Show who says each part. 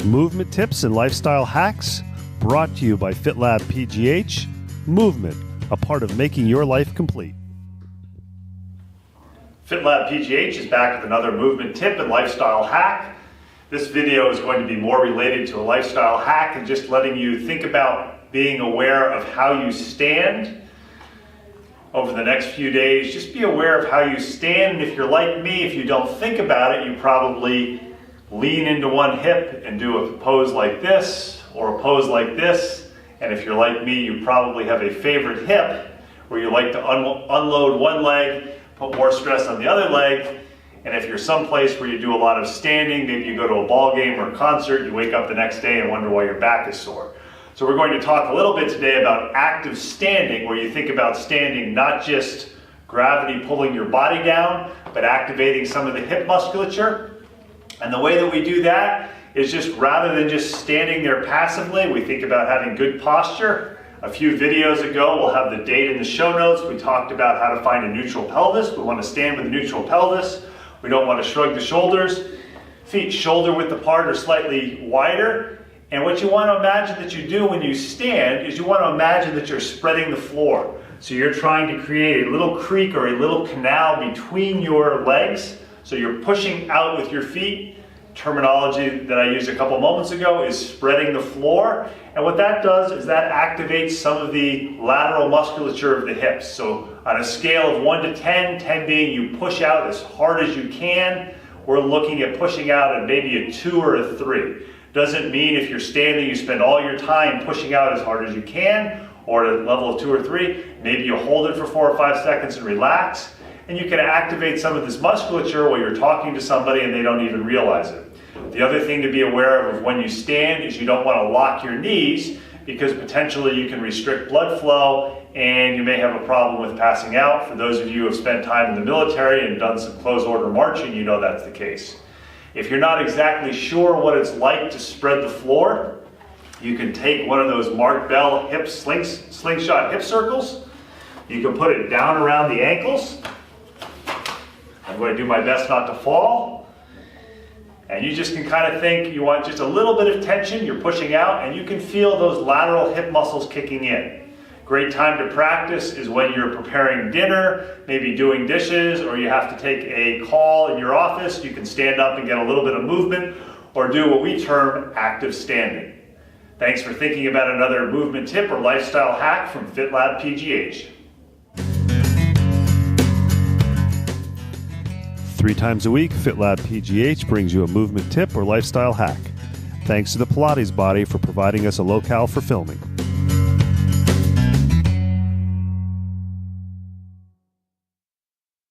Speaker 1: Movement tips and lifestyle hacks brought to you by FitLab PGH. Movement, a part of making your life complete. FitLab PGH is back with another movement tip and lifestyle hack. This video is going to be more related to a lifestyle hack and just letting you think about being aware of how you stand over the next few days. Just be aware of how you stand. And if you're like me, if you don't think about it, you probably lean into one hip and do a pose like this or a pose like this. And if you're like me, you probably have a favorite hip where you like to unload one leg, put more stress on the other leg. And if you're someplace where you do a lot of standing, maybe you go to a ball game or a concert, you wake up the next day and wonder why your back is sore. So we're going to talk a little bit today about active standing, where you think about standing not just gravity pulling your body down, but activating some of the hip musculature. And the way that we do that is just rather than just standing there passively, we think about having good posture. A few videos ago, we'll have the date in the show notes. We talked about how to find a neutral pelvis. We want to stand with a neutral pelvis. We don't want to shrug the shoulders. Feet shoulder width apart or slightly wider. And what you want to imagine that you do when you stand is you want to imagine that you're spreading the floor. So you're trying to create a little creek or a little canal between your legs. So you're pushing out with your feet. Terminology that I used a couple moments ago is spreading the floor. And what that does is that activates some of the lateral musculature of the hips. So on a scale of 1 to 10, 10 being you push out as hard as you can, we're looking at pushing out at maybe a 2 or a 3. Doesn't mean if you're standing you spend all your time pushing out as hard as you can, or at a level of 2 or 3. Maybe you hold it for 4 or 5 seconds and relax. And you can activate some of this musculature while you're talking to somebody and they don't even realize it. The other thing to be aware of when you stand is you don't want to lock your knees, because potentially you can restrict blood flow and you may have a problem with passing out. For those of you who have spent time in the military and done some close order marching, you know that's the case. If you're not exactly sure what it's like to spread the floor, you can take one of those Mark Bell hip slingshot hip circles. You can put it down around the ankles. I'm going to do my best not to fall. And you just can kind of think you want just a little bit of tension, you're pushing out, and you can feel those lateral hip muscles kicking in. Great time to practice is when you're preparing dinner, maybe doing dishes, or you have to take a call in your office. You can stand up and get a little bit of movement, or do what we term active standing. Thanks for thinking about another movement tip or lifestyle hack from FitLab PGH. 3 times a week, FitLab PGH brings you a movement tip or lifestyle hack. Thanks to the Pilates Body for providing us a locale for filming.